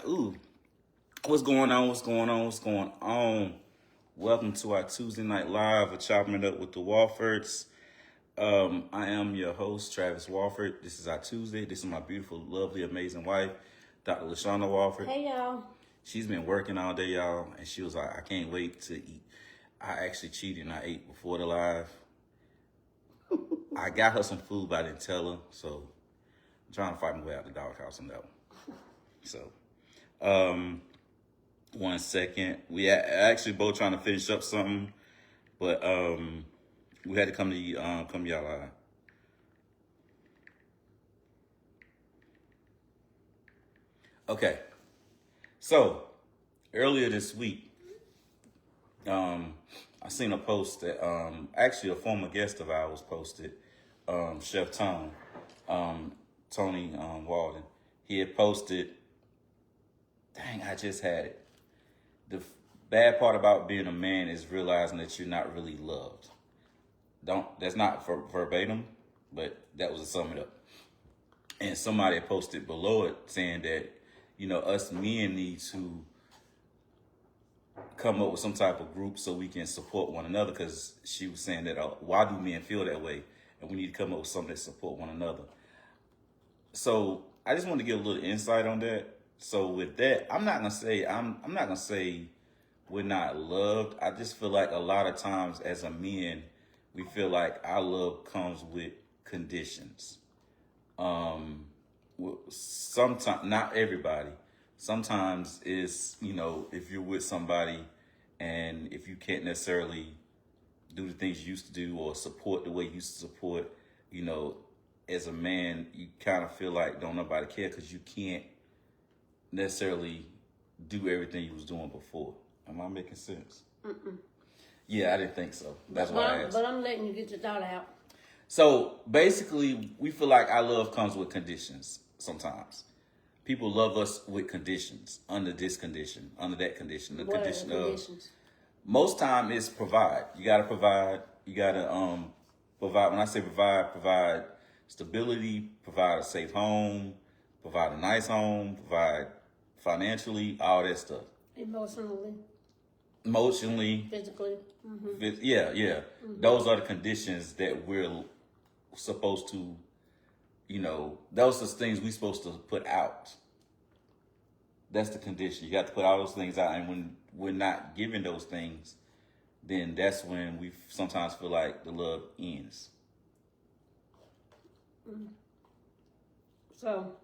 Ooh, what's going on? What's going on? What's going on? Welcome to our Tuesday night live of Chopping It Up with the Walfords. I am your host, Travis Walford. This is our Tuesday. This is my beautiful, lovely, amazing wife, Dr. LaShawna Walford. Hey, y'all. She's been working all day, y'all, and she was like, I can't wait to eat. I actually cheated and I ate before the live. I got her some food, but I didn't tell her, so I'm trying to fight my way out the doghouse on that one. So, 1 second. We actually both trying to finish up something, but we had to come to y'all live. Okay. So, earlier this week, I seen a post that actually a former guest of ours posted, Chef Tony Walden. He had posted, dang, I just had it. The bad part about being a man is realizing that you're not really loved. That's not verbatim, but that was to sum it up. And somebody had posted below it saying that, us men need to come up with some type of group so we can support one another, because she was saying that why do men feel that way, and we need to come up with something that support one another. So I just want to give a little insight on that. So with that, I'm not gonna say we're not loved. I just feel like a lot of times as a men, we feel like our love comes with conditions. Sometimes, not everybody. Sometimes it's, if you're with somebody and if you can't necessarily do the things you used to do or support the way you used to support, as a man, you kind of feel like don't nobody care because you can't necessarily do everything you was doing before. Am I making sense? Mm-mm. Yeah, I didn't think so. That's why I asked. But I'm letting you get your thought out. So basically, we feel like our love comes with conditions sometimes. People love us with conditions, under this condition, under that condition. The condition of, most time is provide. You got to provide. You got to provide. When I say provide stability, provide a safe home, provide a nice home, provide financially, all that stuff. Emotionally, physically. Mm-hmm. Yeah. Mm-hmm. Those are the conditions that we're supposed to, those are the things we're supposed to put out. That's the condition. You got to put all those things out. And when we're not given those things, then that's when we sometimes feel like the love ends. So,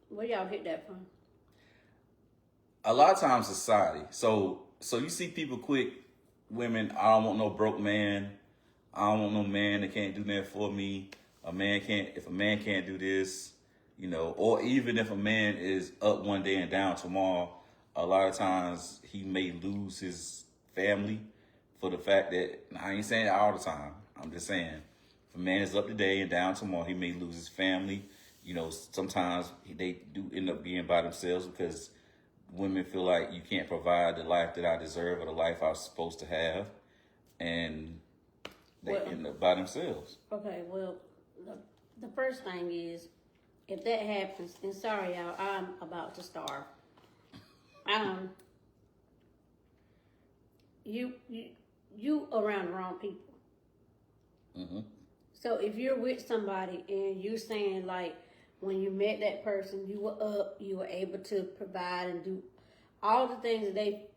where y'all get that from? A lot of times society. So you see people quick, women, I don't want no broke man. I don't want no man that can't do that for me. If a man can't do this, or even if a man is up one day and down tomorrow, a lot of times he may lose his family for the fact that, I ain't saying it all the time. I'm just saying, if a man is up today and down tomorrow, he may lose his family. Sometimes they do end up being by themselves because women feel like you can't provide the life that I deserve or the life I was supposed to have, and they end up by themselves. Okay, well, the first thing is, if that happens, and sorry y'all, I'm about to starve. You around the wrong people. Mm-hmm. So if you're with somebody and you're saying like, when you met that person, you were up, you were able to provide and do all the things that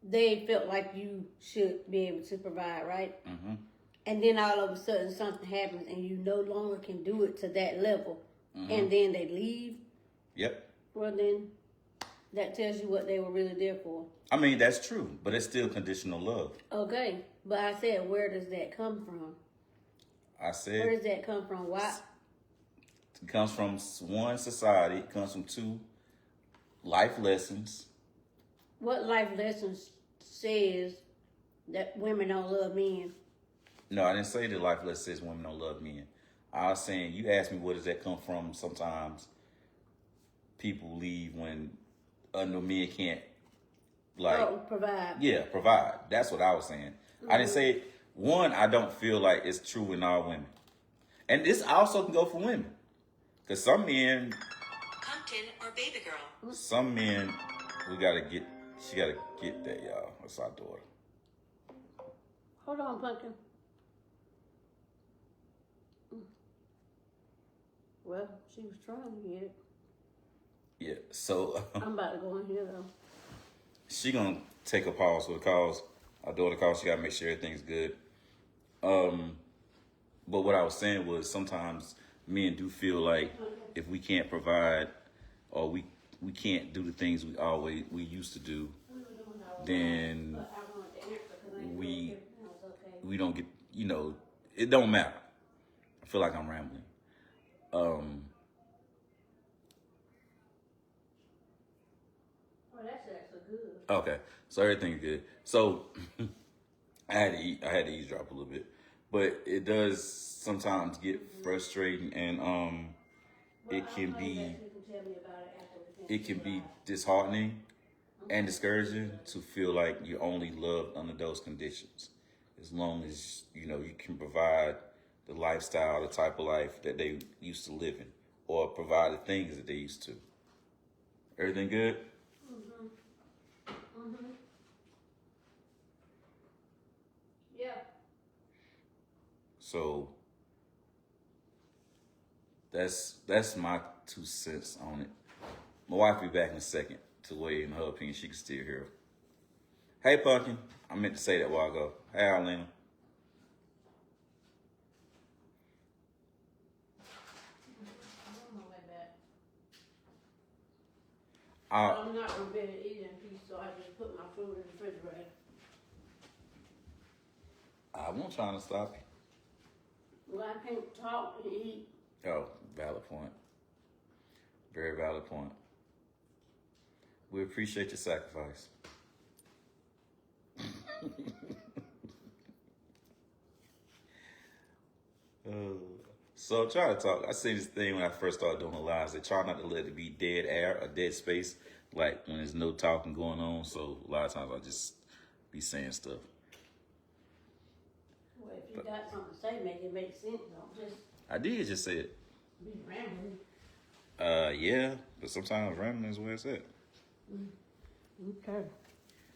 they felt like you should be able to provide, right? Mm-hmm. And then all of a sudden something happens and you no longer can do it to that level. Mm-hmm. And then they leave. Yep. Well, then that tells you what they were really there for. I mean, that's true, but it's still conditional love. Okay, but I said, where does that come from? Where does that come from? Why? It comes from one, society. It comes from two, life lessons. What life lessons says that women don't love men? No, I didn't say that life lesson says women don't love men. I was saying, you asked me where does that come from. Sometimes people leave when no men can't provide. Yeah, provide. That's what I was saying. Mm-hmm. I didn't say, one, I don't feel like it's true in all women. And this also can go for women. Because some men, Compton or baby girl. some men, she gotta get that, y'all. That's our daughter. Hold on, Pumpkin. Well, she was trying to get it. Yeah, so I'm about to go in here though. she gonna take a pause for the calls. Our daughter calls. She gotta make sure everything's good. But what I was saying was sometimes men do feel like if we can't provide or we can't do the things we used to do, then we don't get, it don't matter. I feel like I'm rambling. Oh, that's actually good. Okay, so everything's good. So I had to eavesdrop a little bit, but it does sometimes get frustrating, and it can be disheartening and discouraging to feel like you're only loved under those conditions. As long as you can provide the lifestyle, the type of life that they used to live in, or provide the things that they used to. Everything good? Yeah. So that's my 2 cents on it. My wife will be back in a second to weigh in her opinion. She can still hear. Hey, Pumpkin. I meant to say that a while ago. Hey, Arlene. I'm not gonna be able to eat in peace, so I just put my food in the refrigerator. I won't try to stop you. Well, I can't talk and eat. Oh, valid point. Very valid point. We appreciate your sacrifice. So try to talk. I say this thing when I first started doing the lives. They try not to let it be dead air or dead space, like when there's no talking going on. So a lot of times I just be saying stuff. Well, if you got something to say, make it make sense. Don't just I did just say it. be rambling. Yeah, but sometimes rambling is where it's at. Okay.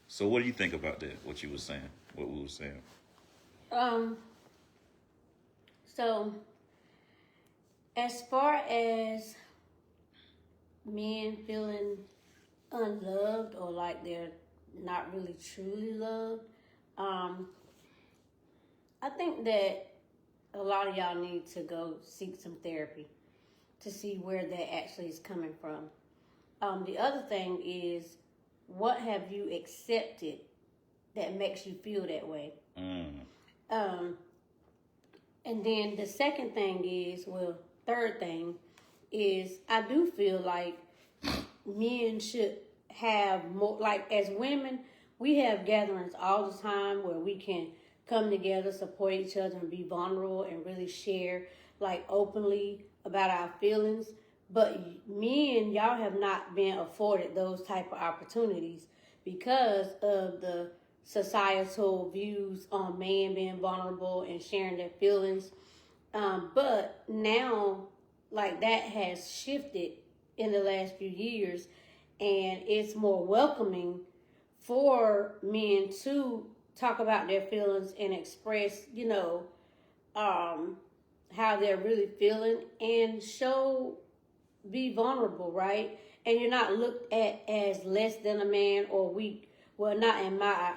So what do you think about that? What you were saying? What we were saying? So as far as men feeling unloved or like they're not really truly loved, I think that a lot of y'all need to go seek some therapy to see where that actually is coming from. The other thing is, what have you accepted that makes you feel that way? And then the second thing is, third thing is, I do feel like men should have more, like as women, we have gatherings all the time where we can come together, support each other, and be vulnerable and really share like openly about our feelings. But men, y'all have not been afforded those type of opportunities because of the societal views on men being vulnerable and sharing their feelings. But now, like that has shifted in the last few years, and it's more welcoming for men to talk about their feelings and express, how they're really feeling and be vulnerable, right? And you're not looked at as less than a man or weak. Well, not in my,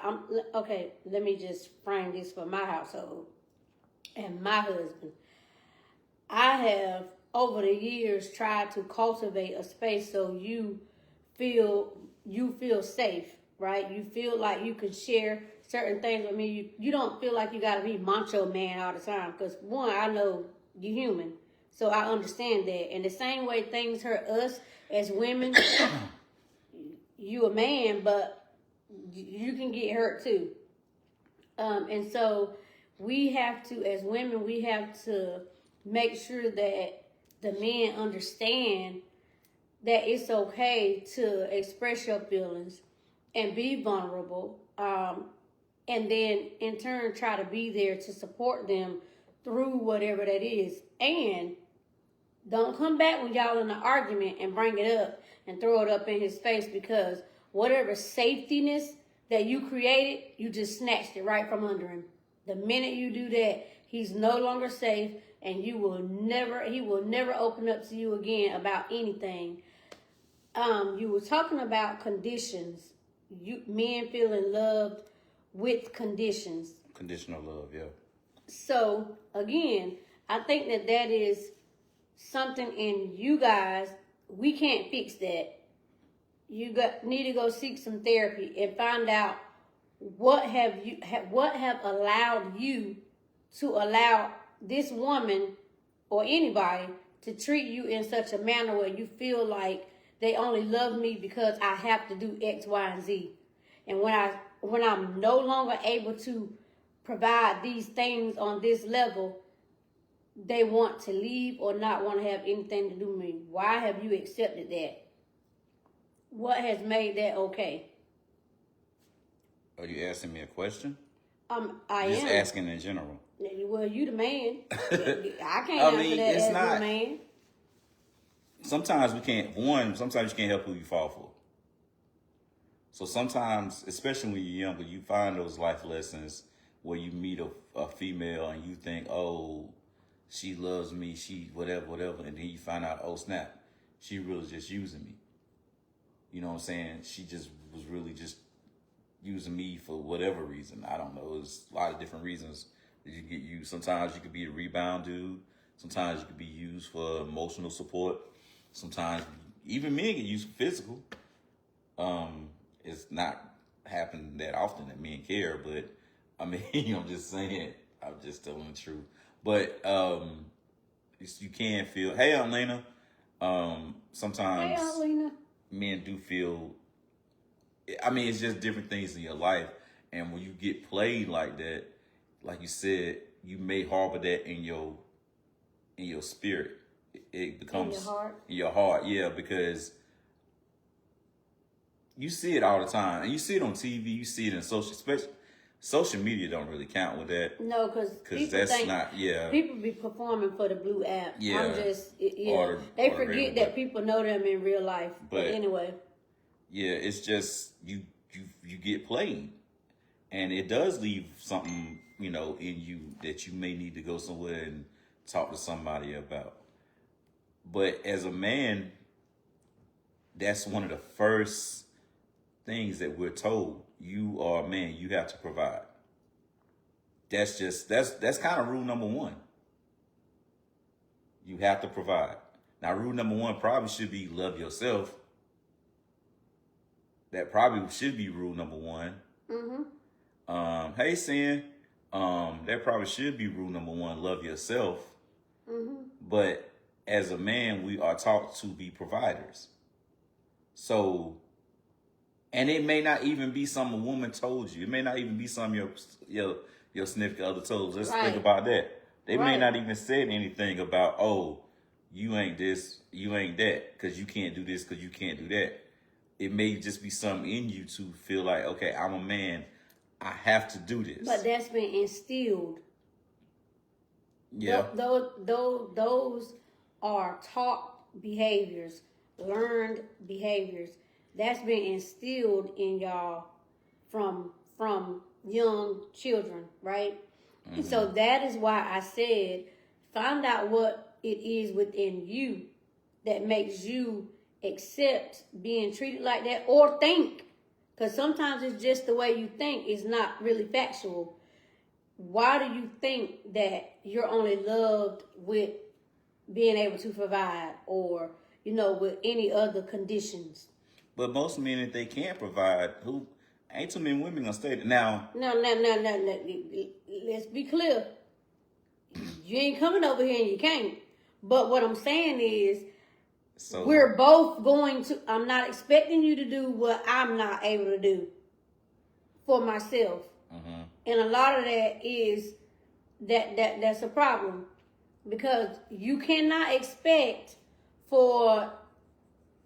okay, let me just frame this for my household and my husband. I have, over the years, tried to cultivate a space so you feel safe, right? You feel like you can share certain things with me. You don't feel like you got to be macho man all the time. Because, one, I know you're human. So I understand that. And the same way things hurt us as women, you a man, but you can get hurt too. And so we have to, as women, we have to make sure that the men understand that it's okay to express your feelings and be vulnerable. And then in turn try to be there to support them through whatever that is. And Don't come back when y'all in an argument and bring it up and throw it up in his face, because whatever safetiness that you created, you just snatched it right from under him. The minute you do that, he's no longer safe, and he will never open up to you again about anything. You were talking about conditions. Men feeling loved with conditions. Conditional love, yeah. So again, I think that is something in you guys. We can't fix that. You need to go seek some therapy and find out what have allowed you to allow this woman or anybody to treat you in such a manner where you feel like they only love me because I have to do X, Y, and Z. And when I'm no longer able to provide these things on this level, they want to leave or not want to have anything to do with me. Why have you accepted that? What has made that okay? Are you asking me a question? I am. Just asking in general. Well, you the man. I can't I answer mean, that it's as not- a man. Sometimes we can't. Sometimes you can't help who you fall for. So sometimes, especially when you're younger, you find those life lessons where you meet a female and you think, oh, she loves me, she whatever, and then you find out, oh snap, she really just using me. You know what I'm saying? She just was really just using me for whatever reason. I don't know. There's a lot of different reasons that you get used. Sometimes you could be a rebound dude. Sometimes you could be used for emotional support. Sometimes even men get used for physical. It's not happening that often that men care, but I mean, I'm just saying, I'm just telling the truth. But you can feel, hey, Aunt Lena. Sometimes Hey, Aunt Lena. men do feel, I mean, it's just different things in your life. And when you get played like that, like you said, you may harbor that in your spirit. It becomes In your heart? Yeah, because you see it all the time, and you see it on TV. You see it in social media. Don't really count with that. No, because that's think, not. Yeah, people be performing for the blue app. Yeah. I'm just, or they the forget regular, that people know them in real life. But anyway, yeah, it's just you get played, and it does leave something in you that you may need to go somewhere and talk to somebody about. But as a man, that's one of the first things that we're told. You are a man, you have to provide. That's kind of rule number one. You have to provide. Now, rule number one probably should be love yourself. That probably should be rule number one. Mm-hmm. Hey, Sin. That probably should be rule number one, love yourself. Mm-hmm. But as a man, we are taught to be providers. So, and it may not even be something a woman told you. It may not even be something your significant other told you. Let's think about that. They may not even said anything about, oh, you ain't this, you ain't that, because you can't do this, because you can't do that. It may just be something in you to feel like, okay, I'm a man, I have to do this. But that's been instilled. Yeah. Those are taught behaviors, learned behaviors. That's been instilled in y'all from young children, right? Mm-hmm. And so that is why I said, find out what it is within you that makes you accept being treated like that, or think. Because sometimes it's just the way you think is not really factual. Why do you think that you're only loved with being able to provide, or, with any other conditions? But most men, if they can't provide, ain't too many women gonna stay there. Now. No. Let's be clear. You ain't coming over here and you can't. But what I'm saying is, we're both going to, I'm not expecting you to do what I'm not able to do for myself. Mm-hmm. And a lot of that is that's a problem, because you cannot expect for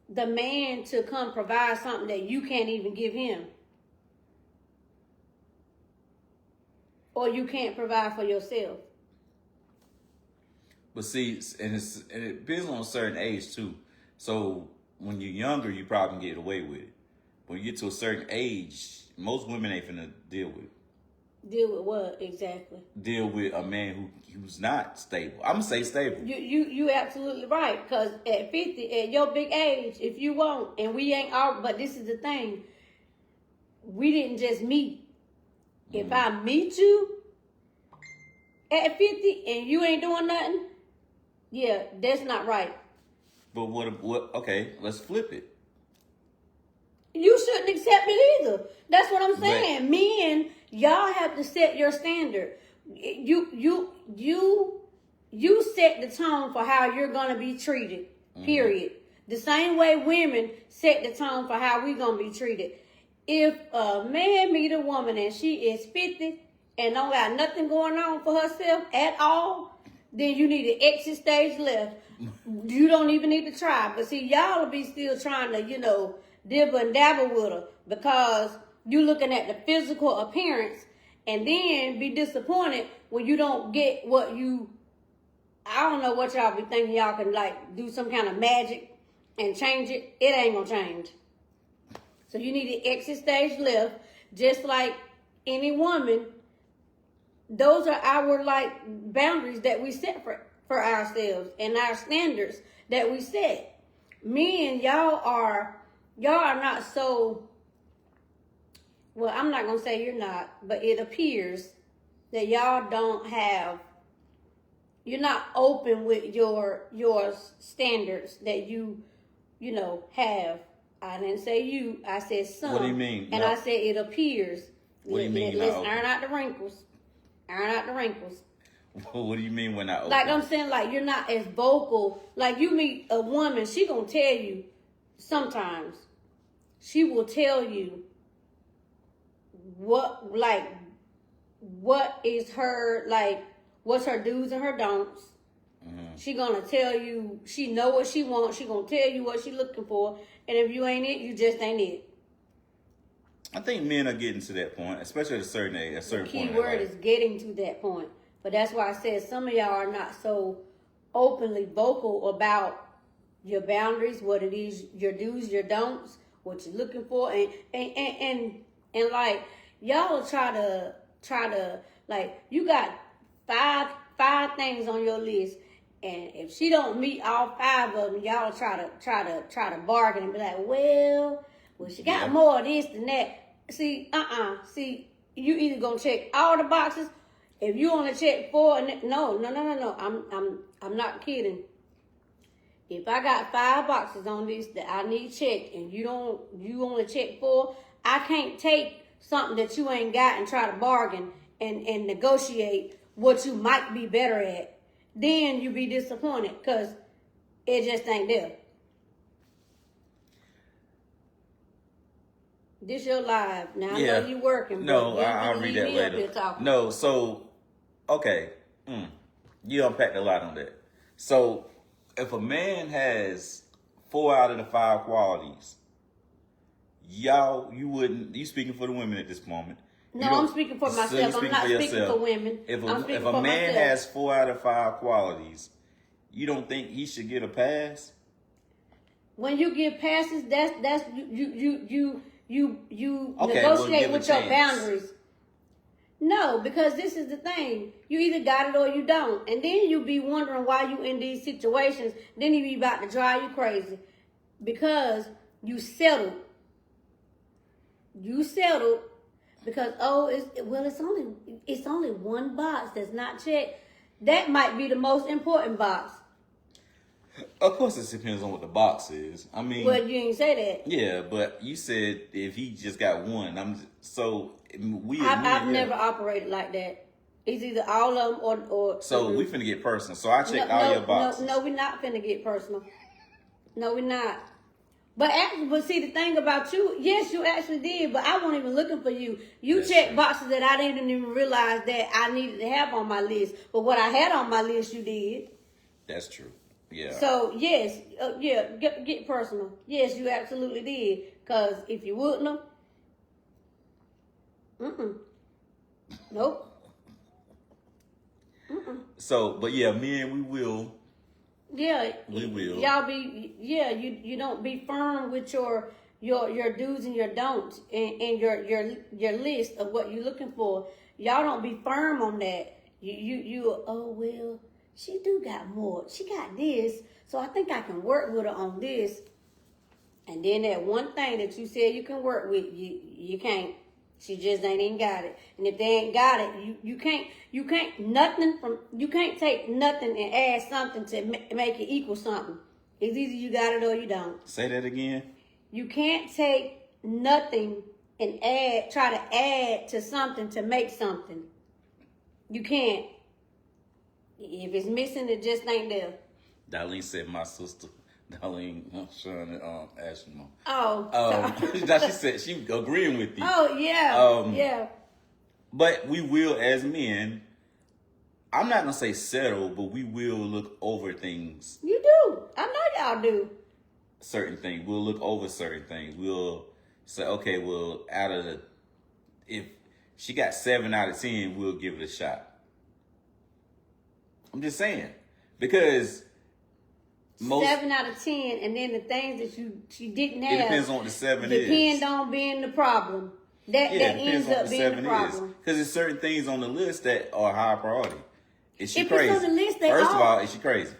the man to come provide something that you can't even give him, or you can't provide for yourself. But see, and it depends on a certain age too. So when you're younger, you probably can get away with it. When you get to a certain age, most women ain't finna deal with it. Deal with what exactly? Deal with a man who's not stable. I'm gonna say stable. You absolutely right. Cause at 50, at your big age, if you won't, and we ain't all, but this is the thing, we didn't just meet. If I meet you at 50 and you ain't doing nothing, yeah, that's not right. But what? Okay, let's flip it. You shouldn't accept it either. That's what I'm saying. Men, y'all have to set your standard. You set the tone for how you're gonna be treated. Period. The same way women set the tone for how we gonna be treated. If a man meet a woman and she is 50 and don't got nothing going on for herself at all, then you need to exit stage left. You don't even need to try. But see, y'all will be still trying to, dibble and dabble with her because you looking at the physical appearance and then be disappointed when you don't get what you, I don't know what y'all be thinking y'all can do some kind of magic and change it. It ain't gonna change. So you need to exit stage left, just like any woman. Those are our boundaries that we set for ourselves and our standards that we set. Men, y'all are not so, well, I'm not going to say you're not, but it appears that y'all don't have, you're not open with your standards that you have. I didn't say you, I said some. What do you mean? And I said it appears. What do you mean? Let's iron out the wrinkles. Iron out the wrinkles. What do you mean when I open? Like I'm saying, you're not as vocal. Like you meet a woman, she gonna tell you sometimes. She will tell you what is her, what's her do's and her don'ts. Mm-hmm. She gonna tell you, she know what she wants. She gonna tell you what she looking for. And if you ain't it, you just ain't it. I think men are getting to that point, especially at a certain age, point. The key word is getting to that point. But that's why I said some of y'all are not so openly vocal about your boundaries, what it is, your do's, your don'ts, what you're looking for, and y'all try to you got five things on your list, and if she don't meet all 5 of them, y'all try to bargain and be like, well, she got more of this than that. See, you either gonna check all the boxes. If you only check 4, no, I'm not kidding. If I got 5 boxes on this that I need checked, and you only check 4, I can't take something that you ain't got and try to bargain and negotiate what you might be better at. Then you be disappointed because it just ain't there. This your live. Now I know you working. No, I'll read that later. No, so okay. You unpacked a lot on that. So if a man has 4 out of the 5 qualities, you speaking for the women at this moment. No, I'm speaking for myself. So I'm not speaking for women. If a man has 4 out of 5 qualities, you don't think he should get a pass? When you give passes, that's you negotiate with your boundaries. No, because this is the thing. You either got it or you don't. And then you be wondering why you in these situations. Then he be about to drive you crazy. Because you settled. You settled because it's only one box that's not checked. That might be the most important box. Of course, it depends on what the box is. I mean, well, you ain't say that. Yeah, but you said if he just got one, I've never operated like that. It's either all of them or. So we finna get personal. So I checked all your boxes. No, we're not finna get personal. No, we're not. But see, the thing about you, yes, you actually did, but I wasn't even looking for you. You checked boxes that I didn't even realize that I needed to have on my list. But what I had on my list, you did. That's true. Yeah. So, yes, get personal. Yes, you absolutely did. Because if you wouldn't have, nope. So, but yeah, men, we will. Yeah, We will. Y'all you don't be firm with your do's and your don'ts and your list of what you're looking for. Y'all don't be firm on that. You oh well, she do got more. She got this, so I think I can work with her on this. And then that one thing that you said you can work with, you can't. She just ain't even got it. And if they ain't got it, you can't take nothing and add something to make it equal something. It's either you got it or you don't. Say that again. You can't take nothing and try to add to something to make something. You can't. If it's missing, it just ain't there. Darlene said, my sister. Darlene, Sean, and Ashley. Oh, Now she said she agreeing with you. oh yeah, yeah. But we will, as men, I'm not gonna say settle, but we will look over things. You do. I know y'all do. Certain things. We'll look over certain things. We'll say, okay, well, if she got 7 out of 10, we'll give it a shot. I'm just saying. Because 7 out of 10, and then the things that she didn't have. It depends on what the 7 is. Depend on being the problem. That ends up being the problem. Because there's certain things on the list that are high priority. Is she if crazy? It's on the list, First of all, is she crazy?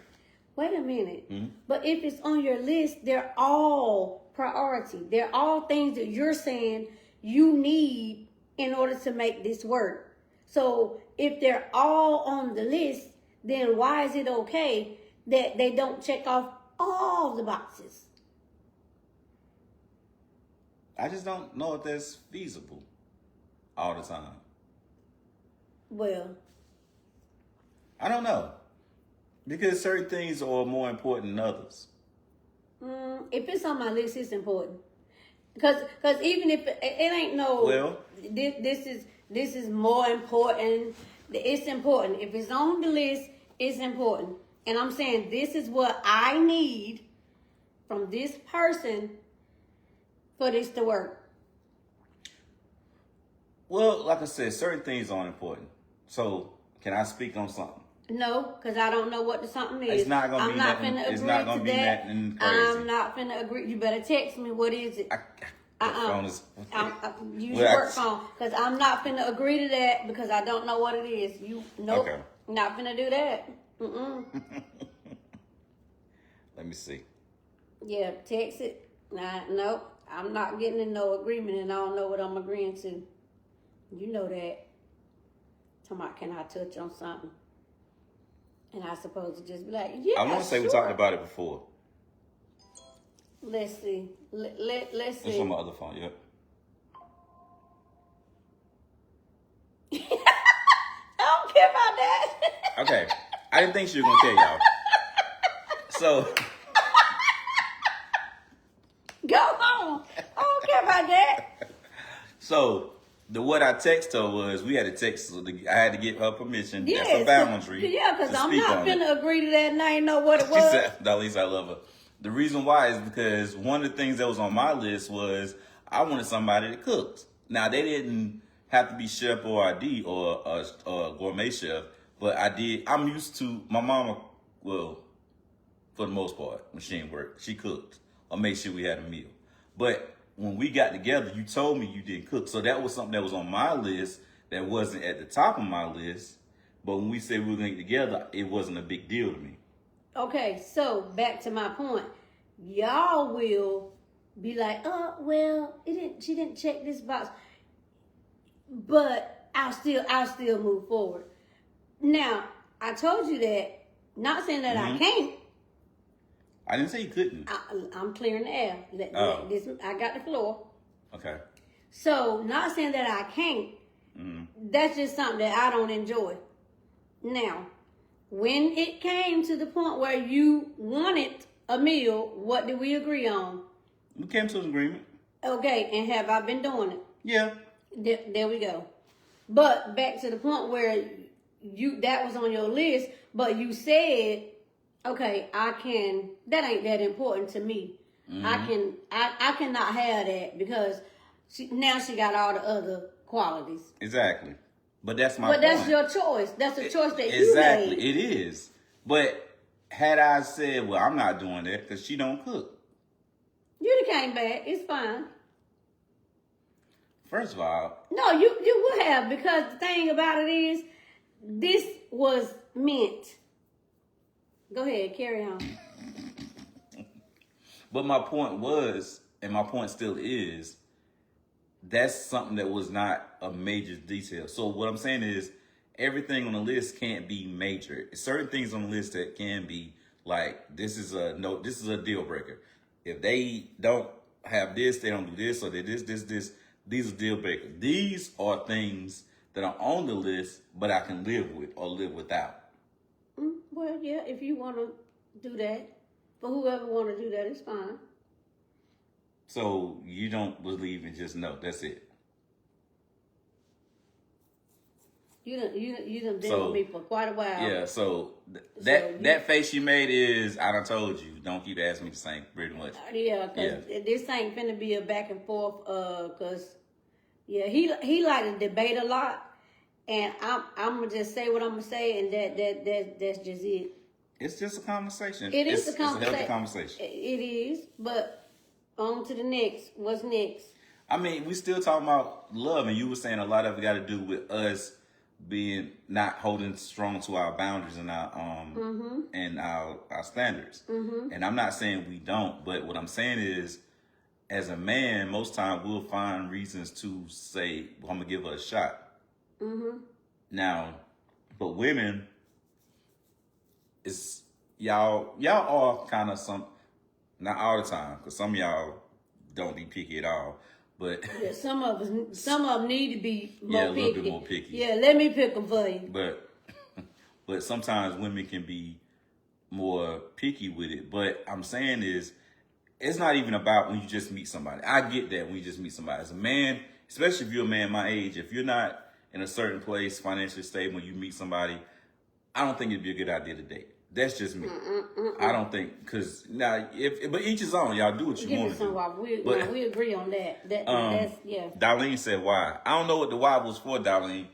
Wait a minute. Mm-hmm. But if it's on your list, they're all priority. They're all things that you're saying you need in order to make this work. So if they're all on the list, then why is it okay that they don't check off all the boxes? I just don't know if that's feasible all the time. Well, I don't know. Because certain things are more important than others. If it's on my list, it's important. Because even if it ain't no, Well, this is more important. It's important. If it's on the list, it's important. And I'm saying this is what I need from this person for this to work. well, like I said, certain things aren't important. So, can I speak on something? No, because I don't know what the something is. It's not gonna I'm be not nothing. finna It's agree not gonna to be that. nothing crazy. I'm not finna agree. You better text me. What is it? The phone is. Use Well, your work phone, because I'm not finna agree to that because I don't know what it is. Nope. Okay. Not finna do that. Let me see. Yeah, text it. Nope. I'm not getting in no agreement, and I don't know what I'm agreeing to. You know that. Talking about, can I touch on something? And I supposed to just be like, yeah, I want to say we talked about it before. Let's see. Let's see. It's on my other phone, yep. I don't care about that. Okay. I didn't think she was going to tell y'all. So. Go home. I don't care about that. So, what I text her was, we had to text, I had to get her permission. Yeah, That's a boundary. Yeah, because to I'm speak not on it. finna agree to that and I ain't know what it She was. said, Dalisa, I love her. The reason why is because one of the things that was on my list was I wanted somebody that cooked. Now, they didn't have to be chef or RD or a gourmet chef, but I'm used to, my mama, well, for the most part, when she didn't work, she cooked or made sure we had a meal. But when we got together, you told me you didn't cook. So that was something that was on my list that wasn't at the top of my list. But when we said we were going to get together, it wasn't a big deal to me. Okay, so back to my point. Y'all will be like, oh, well, she didn't check this box. But I'll still move forward. Now, I told you that, not saying that I can't. I didn't say you couldn't. I'm clearing the air. I got the floor. Okay. So, not saying that I can't. That's just something that I don't enjoy. Now, when it came to the point where you wanted a meal, what did we agree on? We came to an agreement. Okay, and have I been doing it? Yeah. There we go. But back to the point where that was on your list, but you said, okay, that ain't that important to me. I cannot have that because she got all the other qualities. Exactly. But that's my But point. that's your choice. That's a choice that you Exactly, made. it is. But had I said, well, I'm not doing that because she don't cook. You'd have came back. It's fine. First of all, No, you would have, because the thing about it is, this was meant. Go ahead, carry on. but my point was, and my point still is, that's something that was not a major detail. So what I'm saying is, everything on the list can't be major. Certain things on the list that can be like, this is a deal breaker. If they don't have this, they don't do this, or they this. These are deal breakers. These are things that are on the list, but I can live with or live without. Well, yeah, if you want to do that, for whoever want to do that, it's fine. So you don't believe in just no, that's it. You done been So, with me for quite a while. Yeah, so So that face you made is, I done told you, don't keep asking me the same, pretty much. Yeah, because this ain't finna be a back and forth. Cause yeah, he like to debate a lot, and I'm gonna just say what I'm gonna say, and that's just it. It's just a conversation. It is It's a conversation. It's a healthy conversation. It is, but on to the next. What's next? I mean, we still talking about love, and you were saying a lot of it got to do with us being not holding strong to our boundaries and our and our standards. And I'm not saying we don't, but what I'm saying is, as a man, most times we'll find reasons to say, well, I'm gonna give her a shot. Now, but women, it's y'all are kind of not all the time, because some of y'all don't be picky at all. But Yeah, some of them need to be more Yeah, a picky. little bit more picky. Yeah, let me pick them for you. but sometimes women can be more picky with it. But I'm saying is, it's not even about when you just meet somebody. I get that when you just meet somebody. As a man, especially if you're a man my age, if you're not in a certain place, financially stable, when you meet somebody, I don't think it'd be a good idea to date. That's just me. I don't think, because now, but each is on. Y'all do what you Give me want to some do. why. We agree on that. That's yeah. Darlene said why. I don't know what the why was for, Darlene.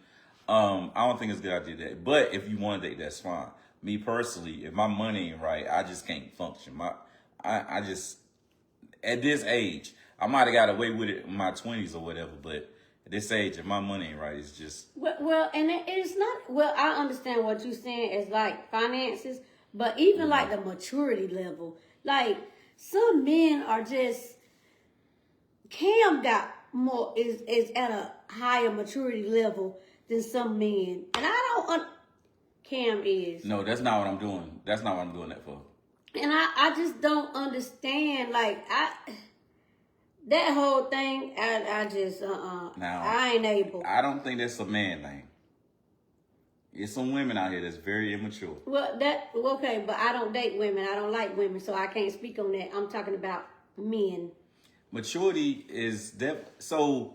I don't think it's a good idea that. But if you want to date, that's fine. Me personally, if my money ain't right, I just can't function. I just, at this age, I might have got away with it in my 20s or whatever, but at this age, if my money ain't right, it's just. Well, and it's not. Well, I understand what you're saying as like finances, but even like the maturity level, like some men are just. Cam got more is at a higher maturity level than some men, and I don't. Cam is. No, that's not what I'm doing. That's not what I'm doing that for. And I just don't understand, like, that whole thing, I just, Now, I ain't able. I don't think that's a man thing. There's some women out here that's very immature. Well, okay, but I don't date women. I don't like women, so I can't speak on that. I'm talking about men. Maturity is so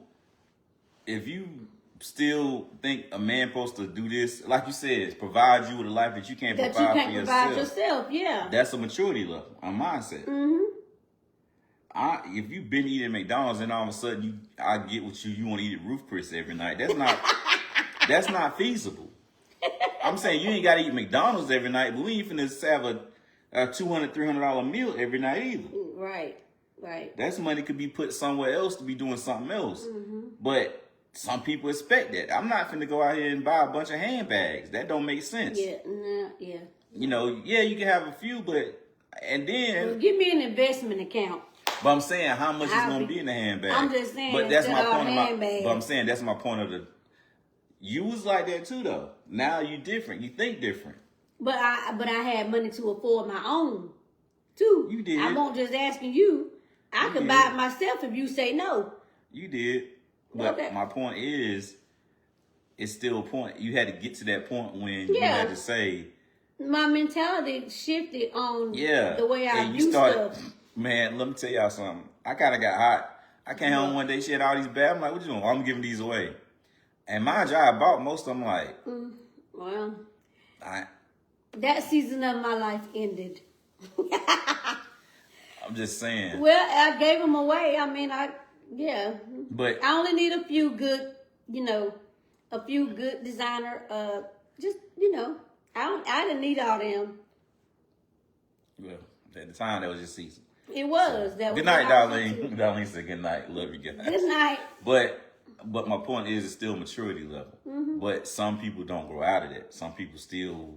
if you still think a man supposed to do this, like you said, provide you with a life that you can't That provide you can't for provide yourself. yourself, yeah. That's a maturity level, a mindset. If you've been eating McDonald's and all of a sudden I get with you want to eat at Roof Chris every night. That's not feasible. I'm saying you ain't got to eat McDonald's every night, but we ain't finna have a $200, $300 meal every night either. Right. That money could be put somewhere else to be doing something else. But some people expect that. I'm not finna go out here and buy a bunch of handbags. That don't make sense. Yeah, nah, yeah. You know, yeah, you can have a few, and then. Well, give me an investment account. But I'm saying how much is going to be in the handbag. I'm just saying, but that's my point. handbag. But I'm saying that's my point of the. You was like that too, though. Now you different. You think different. But I had money to afford my own, too. You did. I won't just asking you. I can buy it myself if you say no. You did. But Okay. my point is, it's still a point. You had to get to that point when you had to say. My mentality shifted on the way I and do stuff. Man, let me tell y'all something. I kind of got hot. I came home one day, she had all these bags. I'm like, what you doing? I'm giving these away. And mind you, I bought most of them like. Well, that season of my life ended. I'm just saying. Well, I gave them away. I mean, But I only need a few good, a few good designer, just, I didn't need all them. Well, at the time, that was just season. It was. That was Good night, what I was Darlene. into. Darlene said good night. Love you guys. Good night. But my point is, it's still maturity level. Mm-hmm. But some people don't grow out of that. Some people still.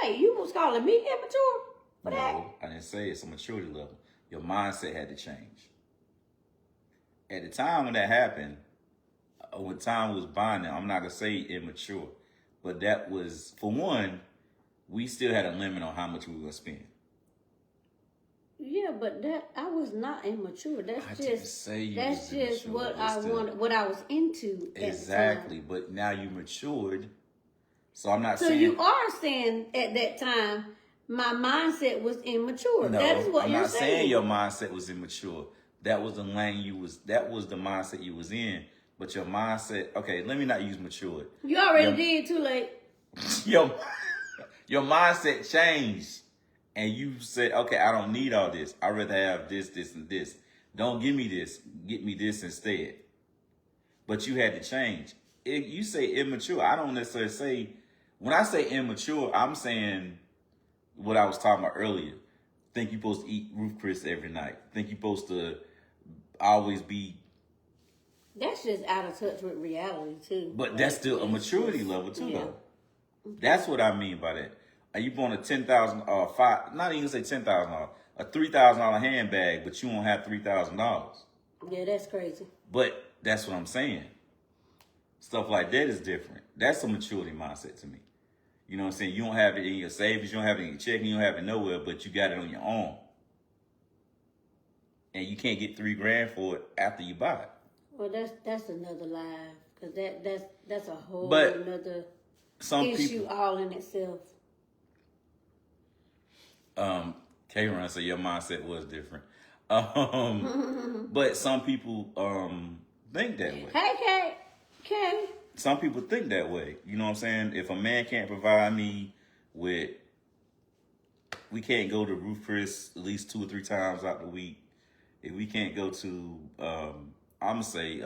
Wait, you was calling me immature for that? No, I didn't say it's a maturity level. Your mindset had to change. At the time when that happened, when time was binding, I'm not gonna say immature, but that was, for one, we still had a limit on how much we were gonna spend. Yeah, but that I was not immature. I That's didn't just say you that's was just immature, what but I still. wanted, what I was into. At Exactly, the time. but now you matured, so I'm not So saying. you are saying at that time my mindset was immature. No, that is what I'm you're not saying your saying. mindset was immature. That was the lane you was. That was the mindset you was in. But your mindset. Okay, let me not use matured. You already Your- did too late. your mindset changed, and you said, "Okay, I don't need all this. I'd rather have this, this, and this. Don't give me this. Get me this instead." But you had to change. You say immature. I don't necessarily say. When I say immature, I'm saying what I was talking about earlier. Think you're supposed to eat Ruth Chris every night. Think you're supposed to always be. That's just out of touch with reality too. But that's still a It's maturity just- level too, yeah. though. That's what I mean by that. Are you buying a $10,000 five? Not even say $10,000, a $3,000 handbag, but you won't have $3,000. Yeah, that's crazy. But that's what I'm saying. Stuff like that is different. That's a maturity mindset to me. You know what I'm saying? You don't have it in your savings, you don't have it in your checking, you don't have it nowhere, but you got it on your own. And you can't get $3,000 for it after you buy it. Well, that's another lie, because that's a whole But another Some issue people, all in itself. K-Run said your mindset was different. But some people think that way. Hey, Kay. Some people think that way. You know what I'm saying? If a man can't provide me with, we can't go to Ruth Chris at least 2 or 3 times out the week. If we can't go to, I'm gonna say,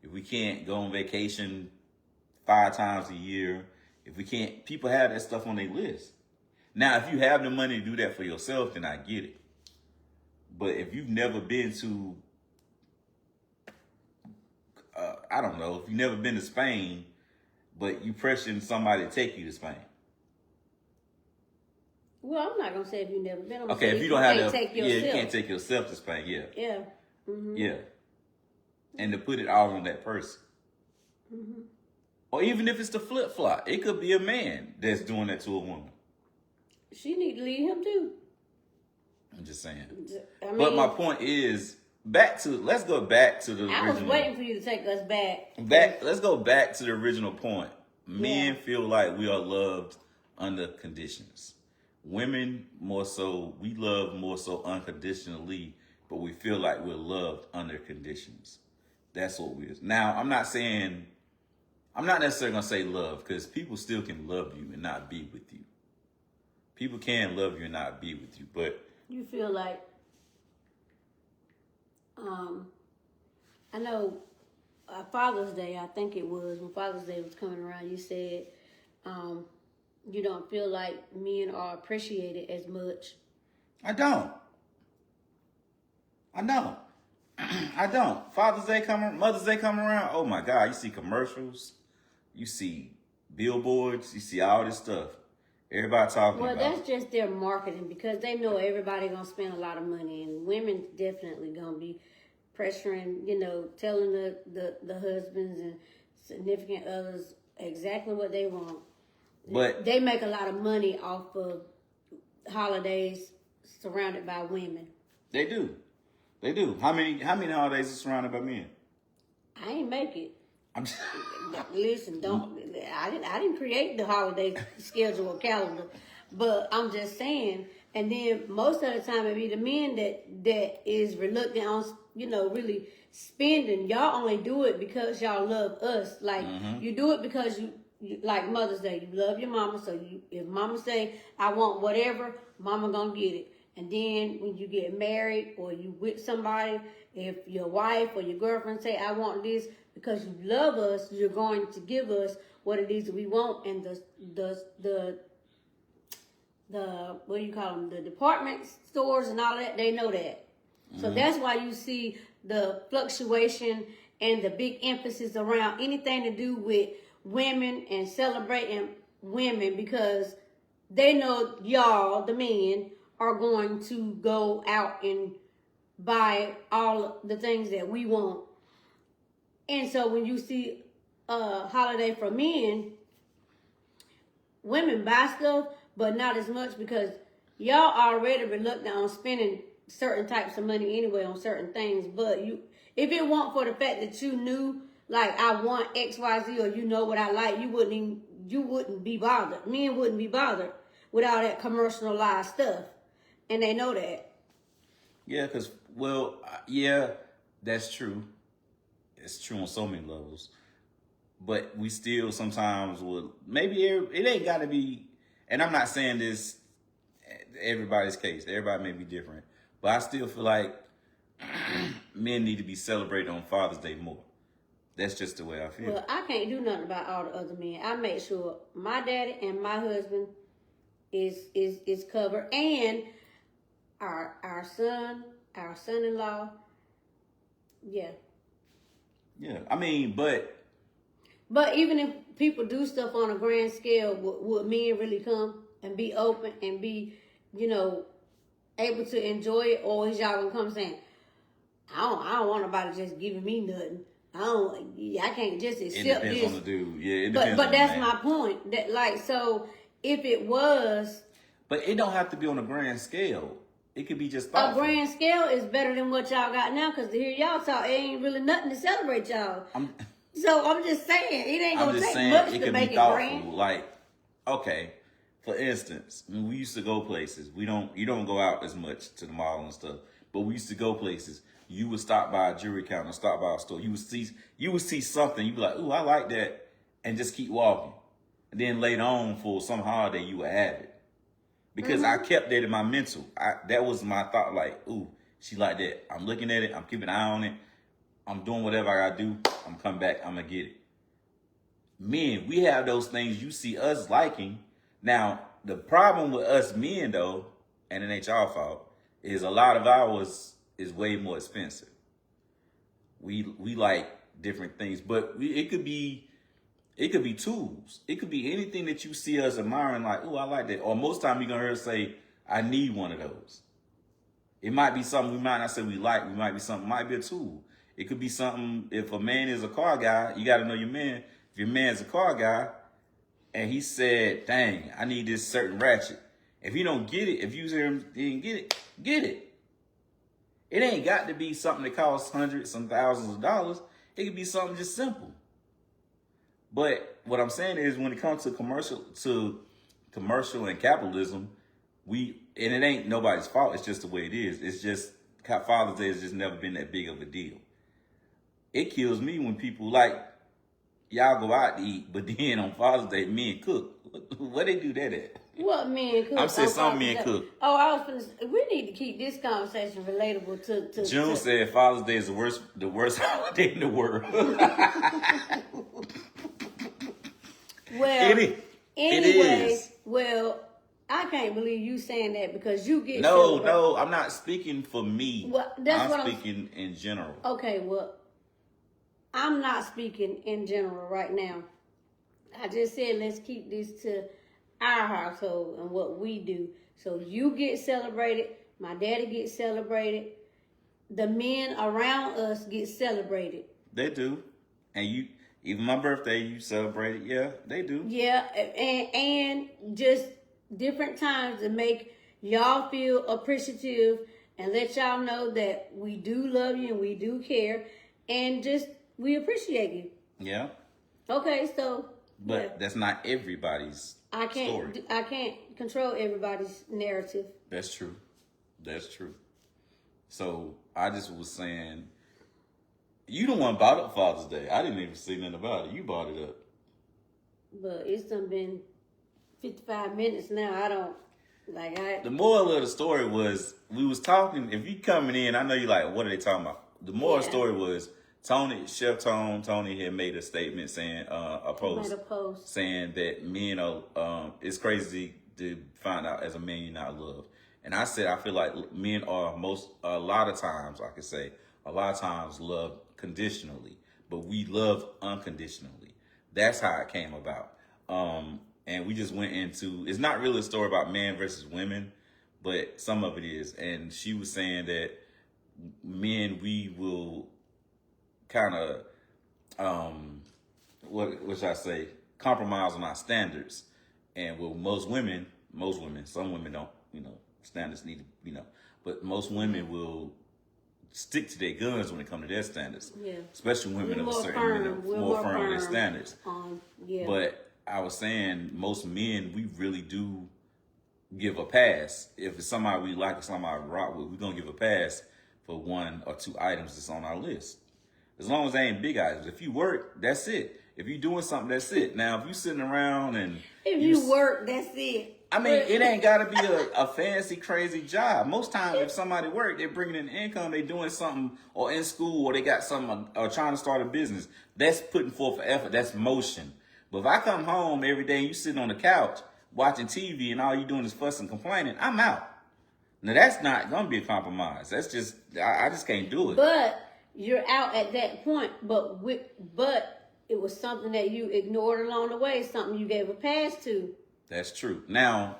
if we can't go on vacation 5 times a year, if we can't, people have that stuff on their list. Now, if you have the money to do that for yourself, then I get it. But if you've never been to, I don't know, if you've never been to Spain, but you pressuring somebody to take you to Spain. Well, I'm not gonna say if you never been. I'm gonna Okay, say if you don't have can't the, take yeah, yourself. you can't take yourself to Spain, yeah. Yeah. Mm-hmm. Yeah. And to put it all on that person. Mm-hmm. Or even if it's the flip-flop, it could be a man that's doing that to a woman. She need to leave him too. I'm just saying. I mean, But my point is, let's go back to the I was original. waiting for you to take us back. Let's go back to the original point. Men feel like we are loved under conditions. Women, more so, we love more so unconditionally, but we feel like we're loved under conditions. That's what we is. Now, I'm not necessarily going to say love, because people still can love you and not be with you. People can love you and not be with you, but You feel like, I know Father's Day, I think it was, when Father's Day was coming around, you said you don't feel like men are appreciated as much. I don't. I don't. Father's Day coming, Mother's Day coming around. Oh my God, you see commercials, you see billboards, you see all this stuff. Everybody talking Well, about that's just their marketing, because they know everybody gonna spend a lot of money, and women definitely gonna be pressuring, telling the husbands and significant others exactly what they want. But They make a lot of money off of holidays surrounded by women. they do. They do. How many holidays are surrounded by men? I ain't make it. I'm just, Listen, I didn't create the holiday schedule or calendar, but I'm just saying. And then most of the time it be the men that is reluctant on, really spending. Y'all only do it because y'all love us. Like you do it because you like Mother's Day, you love your mama. So if mama say I want whatever, mama gonna get it. And then when you get married or you with somebody, if your wife or your girlfriend say I want this, because you love us, you're going to give us what it is that we want. And the what do you call them? The department stores and all that, they know that. So that's why you see the fluctuation and the big emphasis around anything to do with women and celebrating women, because they know y'all, the men, are going to go out and buy all the things that we want. And so when you see a holiday for men, women buy stuff, but not as much, because y'all already reluctant on spending certain types of money anyway on certain things. But if it weren't for the fact that you knew, like, I want XYZ, or you know what I like, you wouldn't be bothered. Men wouldn't be bothered with all that commercialized stuff. And they know that. Yeah, because, well, yeah, that's true. It's true on so many levels. But we still sometimes will, maybe it ain't got to be, and I'm not saying this everybody's case. Everybody may be different. But I still feel like men need to be celebrated on Father's Day more. That's just the way I feel. Well, I can't do nothing about all the other men. I make sure my daddy and my husband is covered, and our son-in-law. Yeah. Yeah, I mean, but even if people do stuff on a grand scale, would men really come and be open and be, able to enjoy it? Or is y'all gonna come saying, I don't want nobody just giving me nothing. I can't just accept this. it depends on the dude. Yeah, it depends. But on the that's man. my point. That, like, so if it was, But it don't have to be on a grand scale. It could be just a thoughtful. grand scale is better than what y'all got now, because to hear y'all talk, it ain't really nothing to celebrate y'all. So I'm just saying, it ain't I'm gonna just take saying much it to could make be it thoughtful. grand. Like, okay, for instance, when we used to go places, you don't go out as much to the mall and stuff, but we used to go places. You would stop by a jewelry counter, stop by a store. You would see something. You'd be like, ooh, I like that, and just keep walking. And then later on, for some holiday, you would have it. Because I kept that in my mental. That was my thought, like, ooh, she like that. I'm looking at it. I'm keeping an eye on it. I'm doing whatever I got to do. I'm coming back. I'm going to get it. Men, we have those things you see us liking. Now, the problem with us men, though, and it ain't y'all fault, is a lot of ours is way more expensive. We like different things, but it could be tools. It could be anything that you see us admiring, like, oh, I like that. Or most time you're going to hear us say, I need one of those. It might be something we might not say we like. We might be something, might be a tool. It could be something, if a man is a car guy, you got to know your man. If your man's a car guy and he said, dang, I need this certain ratchet. If you don't get it, if you hear him, he didn't get it. It ain't got to be something that costs hundreds, some thousands of dollars. It could be something just simple. But what I'm saying is, when it comes to commercial and capitalism, and it ain't nobody's fault. It's just the way it is. It's just Father's Day has just never been that big of a deal. It kills me when people, like, y'all go out to eat, but then on Father's Day, men cook. Where they do that at? What men cook? I'm saying some men cook. Oh, I was finna, we need to keep this conversation relatable to June said Father's Day is the worst holiday in the world. Well, it anyway, is. well, I can't believe you saying that, because you get No, I'm not speaking for me. Well, that's I'm speaking in general. Okay, well, I'm not speaking in general right now. I just said let's keep this to our household and what we do. So you get celebrated, my daddy gets celebrated, the men around us get celebrated. They do. And even my birthday, you celebrate it. Yeah, they do. Yeah, and just different times to make y'all feel appreciative and let y'all know that we do love you and we do care, and just we appreciate you. Yeah. Okay, so But that's not everybody's story. I can't control everybody's narrative. That's true. So I just was saying, you the one brought up Father's Day. I didn't even say nothing about it. You brought it up. But it's done been 55 minutes now. The moral of the story was, we was talking, if you coming in, I know you like, what are they talking about? The moral of the story was, Chef Tony had made a statement saying, a post, Made a post. saying that men are, it's crazy to find out as a man you're not loved. And I said, I feel like men are a lot of times loved conditionally, but we love unconditionally. That's how it came about. And we just went into, it's not really a story about man versus women, but some of it is. And she was saying that men, we will kind of, what should I say, compromise on our standards. And with most women, some women don't, standards need to, but most women will stick to their guns when it comes to their standards. Yeah. Especially women of a certain, more firm on their standards. Yeah. But I was saying most men, we really do give a pass. If it's somebody we like or somebody we rock with, we're going to give a pass for 1 or 2 items that's on our list. As long as they ain't big items. If you work, that's it. If you're doing something, that's it. Now, if you sitting around and... If you work, that's it. I mean, it ain't got to be a fancy, crazy job. Most times, if somebody work, they're bringing in income, they doing something, or in school, or they got something, or trying to start a business. That's putting forth effort. That's motion. But if I come home every day and you sitting on the couch watching TV and all you doing is fussing, complaining, I'm out. Now, that's not going to be a compromise. That's just, I just can't do it. But you're out at that point. But it was something that you ignored along the way, something you gave a pass to. That's true. Now,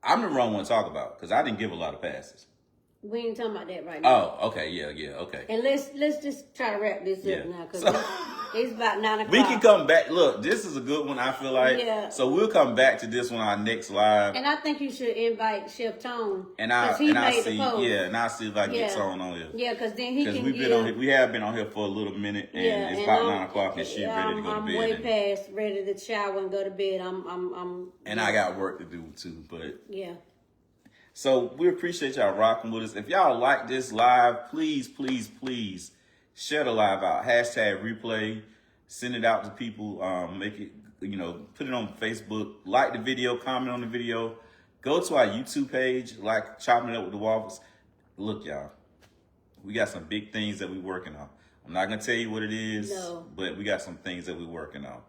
I'm the wrong one to talk about because I didn't give a lot of passes. We ain't talking about that right now. Oh, okay, yeah, okay. And let's just try to wrap this up now because it's about 9 o'clock. We can come back. Look, this is a good one, I feel like. Yeah. So we'll come back to this one our next live. And I think you should invite Chef Tone. And I'll see if I get Tone on here. Yeah, because then he can. Because we have been on here for a little minute, and it's about 9 o'clock, and she's ready to go to bed. I'm way past ready to shower and go to bed. And I got work to do too, but yeah. So we appreciate y'all rocking with us. If y'all like this live, please, please, please share the live out. Hashtag replay. Send it out to people. Make it, put it on Facebook. Like the video, comment on the video. Go to our YouTube page, like Chopping It Up with the Waffles. Look, y'all, we got some big things that we're working on. I'm not going to tell you what it is, but we got some things that we're working on.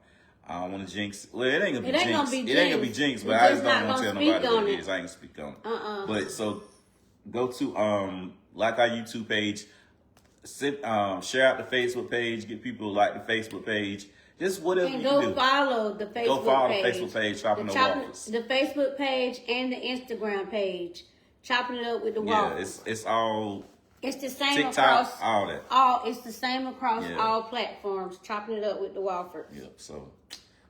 I don't want to jinx. Well, it ain't gonna be jinx. It ain't gonna be jinx, but I just don't want to tell nobody what it is. I ain't gonna speak on it. But so go to like our YouTube page, share out the Facebook page, get people to like the Facebook page. Just whatever you can do. Follow the Facebook page. Go follow the Facebook page, Chopping the Waffles. The Facebook page and the Instagram page, Chopping It Up with the Waffles. Yeah, it's all. It's the same TikTok, across all that. It's the same across all platforms. Chopping It Up with the Waffles. Yep. So,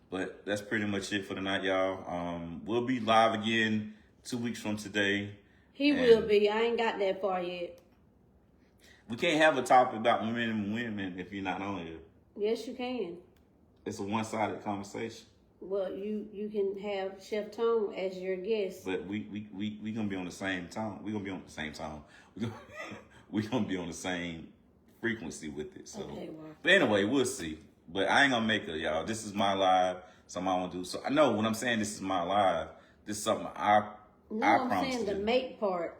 but that's pretty much it for tonight, y'all. We'll be live again 2 weeks from today. He will be. I ain't got that far yet. We can't have a topic about men and women if you're not on here. Yes, you can. It's a one-sided conversation. Well, you can have Chef Tone as your guest. But we gonna be on the same tone. We gonna be on the same tone. We gonna be on the same frequency with it. So, okay, well. But anyway, we'll see. But I ain't gonna make it, y'all. This is my live. Something I want to do. So I know when I'm saying this is my live, this is something I promise. I'm saying the make part.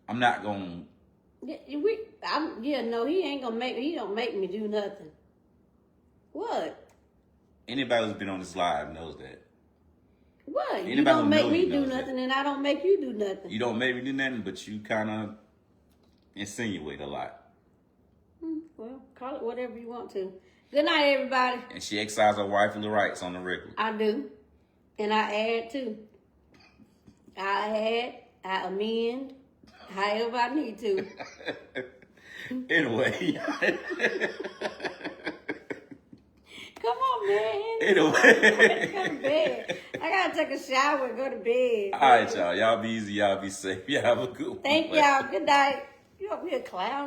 I'm not gonna. He ain't gonna make. He don't make me do nothing. What? Anybody who's been on this live knows that. What? You don't make me do nothing, and I don't make you do nothing. You don't make me do nothing, but you kind of insinuate a lot. Well, call it whatever you want to. Good night, everybody. And she exercises her wifely rights on the regular. I do. And I add too. I amend, however I need to. Anyway. Come on, man. Anyway. Go to bed. I gotta take a shower and go to bed. All right, y'all. Y'all be easy. Y'all be safe. Y'all have a good one. Thank y'all. Good night. You up here, clown?